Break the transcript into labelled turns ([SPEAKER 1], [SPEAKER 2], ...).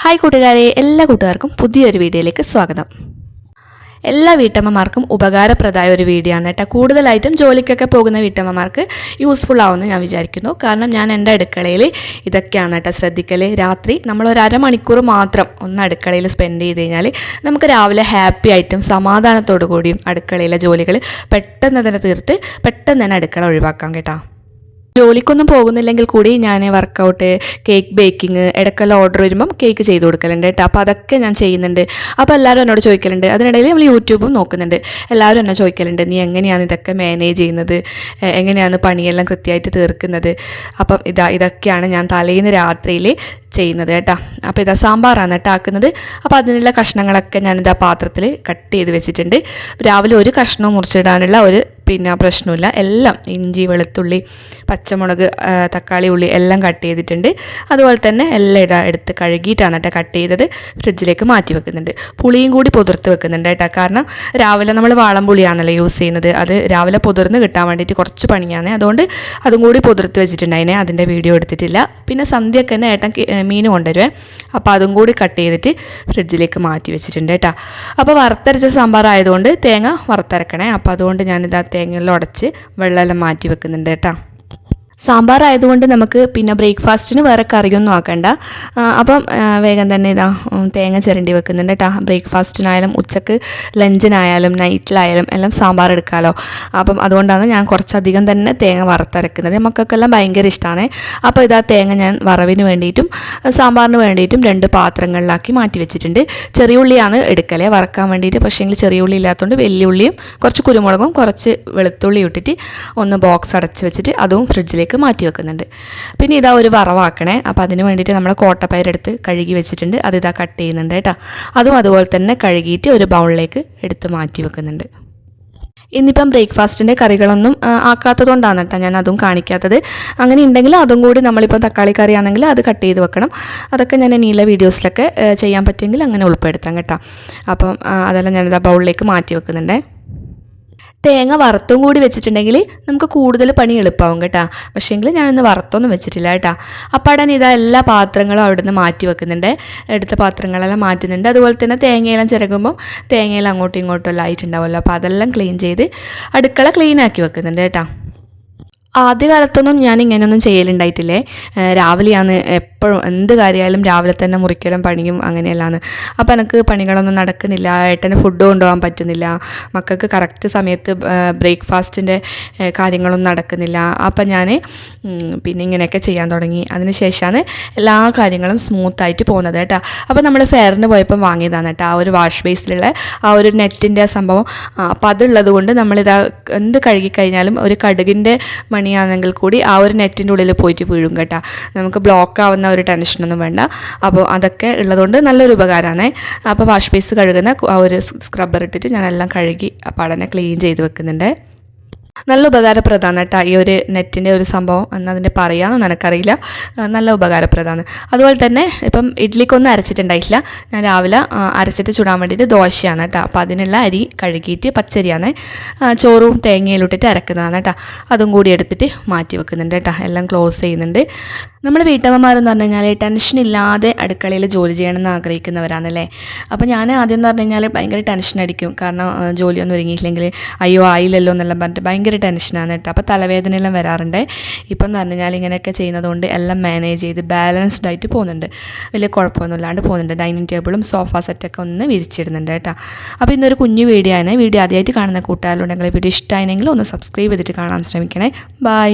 [SPEAKER 1] Hi കൂട്ടുകാരെ, എല്ലാ കൂട്ടുകാർക്കും പുതിയൊരു വീഡിയോയിലേക്ക് സ്വാഗതം. എല്ലാ വീട്ടമ്മമാർക്കും ഉപകാരപ്രദമായ ഒരു വീഡിയോ ആണ് കേട്ടോ. കൂടുതലായിട്ടും ജോലിക്കൊക്കെ പോകുന്ന വീട്ടമ്മമാർക്ക് യൂസ്ഫുൾ ആവുമെന്ന് ഞാൻ വിചാരിക്കുന്നു. കാരണം ഞാൻ എൻ്റെ അടുക്കളയിൽ ഇതൊക്കെയാണ് കേട്ടോ ശ്രദ്ധിക്കൽ. രാത്രി നമ്മളൊരു അരമണിക്കൂർ മാത്രം ഒന്ന് അടുക്കളയിൽ സ്പെൻഡ് ചെയ്ത് കഴിഞ്ഞാൽ നമുക്ക് രാവിലെ ഹാപ്പി ആയിട്ടും സമാധാനത്തോടു കൂടിയും അടുക്കളയിലെ ജോലികൾ പെട്ടെന്ന് തന്നെ തീർത്ത് പെട്ടെന്ന് തന്നെ അടുക്കള ഒഴിവാക്കാം കേട്ടോ. ജോലിക്കൊന്നും പോകുന്നില്ലെങ്കിൽ കൂടി ഞാൻ വർക്കൗട്ട്, കേക്ക് ബേക്കിംഗ്, ഇടയ്ക്കെല്ലാം ഓർഡർ വരുമ്പം കേക്ക് ചെയ്ത് കൊടുക്കലുണ്ട് കേട്ടോ. അപ്പോൾ അതൊക്കെ ഞാൻ ചെയ്യുന്നുണ്ട്. അപ്പോൾ എല്ലാവരും എന്നോട് ചോദിക്കലുണ്ട്. അതിനിടയിൽ നമ്മൾ യൂട്യൂബും നോക്കുന്നുണ്ട്. എല്ലാവരും എന്നെ ചോദിക്കലുണ്ട്, നീ എങ്ങനെയാണ് ഇതൊക്കെ മാനേജ് ചെയ്യുന്നത്, എങ്ങനെയാണ് പണിയെല്ലാം കൃത്യമായിട്ട് തീർക്കുന്നത്. അപ്പം ഇതൊക്കെയാണ് ഞാൻ തലേന്ന് രാത്രിയിൽ ചെയ്യുന്നത് കേട്ടോ. അപ്പോൾ സാമ്പാറാണ് കേട്ടോ ആക്കുന്നത്. അപ്പോൾ അതിനുള്ള കഷ്ണങ്ങളൊക്കെ ഞാനിതാ പാത്രത്തിൽ കട്ട് ചെയ്ത് വെച്ചിട്ടുണ്ട്. രാവിലെ ഒരു കഷ്ണം മുറിച്ചിടാനുള്ള ഒരു പ്രശ്നമില്ല. എല്ലാം ഇഞ്ചി, വെളുത്തുള്ളി, പച്ചമുളക്, തക്കാളി, ഉള്ളി എല്ലാം കട്ട് ചെയ്തിട്ടുണ്ട്. അതുപോലെ തന്നെ എല്ലാം എടുത്ത് കഴുകിയിട്ടാണ് കേട്ടോ കട്ട് ചെയ്തത്. ഫ്രിഡ്ജിലേക്ക് മാറ്റി വെക്കുന്നുണ്ട്. പുളിയും കൂടി പൊതിർത്ത് വെക്കുന്നുണ്ട് കേട്ടോ. കാരണം രാവിലെ നമ്മൾ വാളം പുളിയാണല്ലോ യൂസ് ചെയ്യുന്നത്. അത് രാവിലെ പൊതിർന്ന് കിട്ടാൻ വേണ്ടിയിട്ട് കുറച്ച് പണിയാണ്. അതുകൊണ്ട് അതും കൂടി പൊതിർത്ത് വെച്ചിട്ടുണ്ടായിനെ. അതിൻ്റെ വീഡിയോ എടുത്തിട്ടില്ല. പിന്നെ സന്ധ്യയൊക്കെ തന്നെ ഏട്ടൻ മീൻ കൊണ്ടുവരുവേ. അപ്പോൾ അതും കൂടി കട്ട് ചെയ്തിട്ട് ഫ്രിഡ്ജിലേക്ക് മാറ്റി വെച്ചിട്ടുണ്ട് കേട്ടോ. അപ്പോൾ വറുത്തരച്ച സാമ്പാർ ആയതുകൊണ്ട് തേങ്ങ വറുത്തരക്കണേ. അപ്പോൾ അതുകൊണ്ട് ഞാനിതാ തേങ്ങയെല്ലാം ഉടച്ച് വെള്ളമെല്ലാം മാറ്റി വെക്കുന്നുണ്ട് കേട്ടോ. സാമ്പാർ ആയതുകൊണ്ട് നമുക്ക് ബ്രേക്ക്ഫാസ്റ്റിന് വേറെ കറിയൊന്നും ആക്കണ്ട. അപ്പം വേഗം തന്നെ തേങ്ങ ചിരണ്ടി വെക്കുന്നുണ്ട് കേട്ടോ. ബ്രേക്ക്ഫാസ്റ്റിനായാലും ഉച്ചക്ക് ലഞ്ചിനായാലും നൈറ്റിലായാലും എല്ലാം സാമ്പാർ എടുക്കാമല്ലോ. അപ്പം അതുകൊണ്ടാണ് ഞാൻ കുറച്ചധികം തന്നെ തേങ്ങ വറുത്തരക്കുന്നത്. മക്കൾക്കെല്ലാം ഭയങ്കര ഇഷ്ടമാണ്. അപ്പോൾ തേങ്ങ ഞാൻ വറവിന് വേണ്ടിയിട്ടും സാമ്പാറിന് വേണ്ടിയിട്ടും 2 പാത്രങ്ങളിലാക്കി മാറ്റി വെച്ചിട്ടുണ്ട്. ചെറിയ ഉള്ളിയാണ് എടുക്കലേ വറക്കാൻ വേണ്ടിയിട്ട്. പക്ഷേങ്കിൽ ചെറിയ ഉള്ളി ഇല്ലാത്തതുകൊണ്ട് വലിയ ഉള്ളിയും കുറച്ച് കുരുമുളകും കുറച്ച് വെളുത്തുള്ളി ഇട്ടിട്ട് ഒന്ന് ബോക്സ് അടച്ച് വെച്ചിട്ട് അതും ഫ്രിഡ്ജിലേക്ക് മാറ്റി വെക്കുന്നുണ്ട്. പിന്നെ ഒരു വറവാക്കണേ. അപ്പോൾ അതിന് വേണ്ടിയിട്ട് നമ്മൾ കോട്ടപ്പയറെടുത്ത് കഴുകി വെച്ചിട്ടുണ്ട്. അത് കട്ട് ചെയ്യുന്നുണ്ട് കേട്ടോ. അതും അതുപോലെ തന്നെ കഴുകിയിട്ട് ഒരു ബൗളിലേക്ക് എടുത്ത് മാറ്റി വെക്കുന്നുണ്ട്. ഇന്നിപ്പം ബ്രേക്ക്ഫാസ്റ്റിൻ്റെ കറികളൊന്നും ആക്കാത്തതുകൊണ്ടാണ് കേട്ടോ ഞാൻ അതും കാണിക്കാത്തത്. അങ്ങനെ ഉണ്ടെങ്കിൽ അതും കൂടി നമ്മളിപ്പം തക്കാളി കറി ആണെങ്കിൽ അത് കട്ട് ചെയ്ത് വെക്കണം. അതൊക്കെ ഞാൻ ഇനിയുള്ള വീഡിയോസിലൊക്കെ ചെയ്യാൻ പറ്റുമെങ്കിൽ അങ്ങനെ ഉൾപ്പെടുത്താം കേട്ടോ. അപ്പം അതെല്ലാം ഞാനിതാ ബൗളിലേക്ക് മാറ്റി വെക്കുന്നുണ്ടേ. തേങ്ങ വറുത്തും കൂടി വെച്ചിട്ടുണ്ടെങ്കിൽ നമുക്ക് കൂടുതൽ പണി എളുപ്പമാവും കേട്ടോ. പക്ഷേങ്കിൽ ഞാനിന്ന് വറുത്തൊന്നും വെച്ചിട്ടില്ല കേട്ടോ. അപ്പാടൻ എല്ലാ പാത്രങ്ങളും അവിടെ നിന്ന് മാറ്റി വെക്കുന്നുണ്ട്. എടുത്ത പാത്രങ്ങളെല്ലാം മാറ്റുന്നുണ്ട്. അതുപോലെ തന്നെ തേങ്ങയെല്ലാം ചിരകുമ്പം തേങ്ങയെല്ലാം അങ്ങോട്ടും ഇങ്ങോട്ടും എല്ലാം ആയിട്ടുണ്ടാവുമല്ലോ. അപ്പോൾ അതെല്ലാം ക്ലീൻ ചെയ്ത് അടുക്കള ക്ലീൻ ആക്കി വെക്കുന്നുണ്ട് കേട്ടോ. ആദ്യകാലത്തൊന്നും ഞാൻ ഇങ്ങനെയൊന്നും ചെയ്യലുണ്ടായിട്ടില്ലേ. രാവിലെയാണ് എപ്പോഴും എന്ത് കാര്യമായാലും രാവിലെ തന്നെ മുറിക്കലും പണിയും അങ്ങനെയല്ലാന്ന്. അപ്പോൾ എനിക്ക് പണികളൊന്നും നടക്കുന്നില്ല. ഏട്ടന് ഫുഡ് കൊണ്ടുപോകാൻ പറ്റുന്നില്ല. മക്കൾക്ക് കറക്റ്റ് സമയത്ത് ബ്രേക്ക്ഫാസ്റ്റിൻ്റെ കാര്യങ്ങളൊന്നും നടക്കുന്നില്ല. അപ്പം ഞാൻ ഇങ്ങനെയൊക്കെ ചെയ്യാൻ തുടങ്ങി. അതിന് ശേഷമാണ് എല്ലാ കാര്യങ്ങളും സ്മൂത്തായിട്ട് പോകുന്നത് കേട്ടോ. അപ്പോൾ നമ്മൾ ഫെയറിന് പോയപ്പം വാങ്ങിയതാണ് കേട്ടോ ആ ഒരു വാഷ് ബേസിലുള്ള ആ ഒരു നെറ്റിൻ്റെ സംഭവം. അപ്പോൾ അതുള്ളത് കൊണ്ട് എന്ത് കഴുകിക്കഴിഞ്ഞാലും ഒരു കടുകിൻ്റെ മണിയാണെങ്കിൽ കൂടി ആ ഒരു നെറ്റിൻ്റെ ഉള്ളിൽ പോയിട്ട് വീഴും കേട്ടോ. നമുക്ക് ബ്ലോക്ക് ആവുന്ന ഒരു ടെൻഷനൊന്നും വേണ്ട. അപ്പോൾ അതൊക്കെ ഉള്ളതുകൊണ്ട് നല്ലൊരു ഉപകാരമാണ്. അപ്പോൾ വാഷ് ബേസ് കഴുകുന്ന ആ ഒരു സ്ക്രബ്ബർ ഇട്ടിട്ട് ഞാനെല്ലാം കഴുകി പാടനെ ക്ലീൻ ചെയ്ത് വെക്കുന്നുണ്ട്. നല്ല ഉപകാരപ്രദമാണ് കേട്ടോ ഈ ഒരു നെറ്റിൻ്റെ ഒരു സംഭവം എന്നതിൻ്റെ പറയാമെന്ന് എനിക്കറിയില്ല. നല്ല ഉപകാരപ്രദമാണ്. അതുപോലെ തന്നെ ഇപ്പം ഇഡ്ഡലിക്കൊന്നും അരച്ചിട്ടുണ്ടായിട്ടില്ല. ഞാൻ രാവിലെ അരച്ചിട്ട് ചുടാൻ വേണ്ടിയിട്ട് ദോശയാണ് കേട്ടോ. അപ്പോൾ അതിനുള്ള അരി കഴുകിയിട്ട് പച്ചരിയാണ് ചോറും തേങ്ങയിലിട്ടിട്ട് അരക്കുന്നതാണ് കേട്ടോ. അതും കൂടി എടുത്തിട്ട് മാറ്റി വെക്കുന്നുണ്ട് കേട്ടോ. എല്ലാം ക്ലോസ് ചെയ്യുന്നുണ്ട്. നമ്മൾ വീട്ടമ്മമാരെന്ന് പറഞ്ഞു കഴിഞ്ഞാൽ ടെൻഷനില്ലാതെ അടുക്കളയിൽ ജോലി ചെയ്യണമെന്ന് ആഗ്രഹിക്കുന്നവരാണല്ലേ. അപ്പോൾ ഞാൻ ആദ്യം എന്ന് പറഞ്ഞു കഴിഞ്ഞാൽ ഭയങ്കര ടെൻഷൻ അടിക്കും. കാരണം ജോലിയൊന്നും ഒരുങ്ങിയില്ലെങ്കിൽ അയ്യോ ആയില്ലല്ലോ എന്നെല്ലാം പറഞ്ഞിട്ട് ഭയങ്കര ടെൻഷനാണ് കേട്ടോ. അപ്പോൾ തലവേദനയെല്ലാം വരാറുണ്ട്. ഇപ്പം എന്ന് പറഞ്ഞു കഴിഞ്ഞാൽ ഇങ്ങനെയൊക്കെ ചെയ്യുന്നതുകൊണ്ട് എല്ലാം മാനേജ് ചെയ്ത് ബാലൻസ്ഡ് ആയിട്ട് പോകുന്നുണ്ട്. വലിയ കുഴപ്പമൊന്നും ഇല്ലാണ്ട് പോകുന്നുണ്ട്. ഡൈനിങ് ടേബിളും സോഫ സെറ്റൊക്കെ ഒന്ന് വിരിച്ചിടുന്നുണ്ട് കേട്ടോ. അപ്പോൾ ഇന്നൊരു കുഞ്ഞു വീഡിയോ ആണ്. വീഡിയോ ആദ്യമായിട്ട് കാണുന്ന കൂട്ടുകാരുണ്ടെങ്കിൽ വീഡിയോ ഇഷ്ടമായെങ്കിൽ ഒന്ന് സബ്സ്ക്രൈബ് ചെയ്തിട്ട് കാണാൻ ശ്രമിക്കണേ. ബൈ.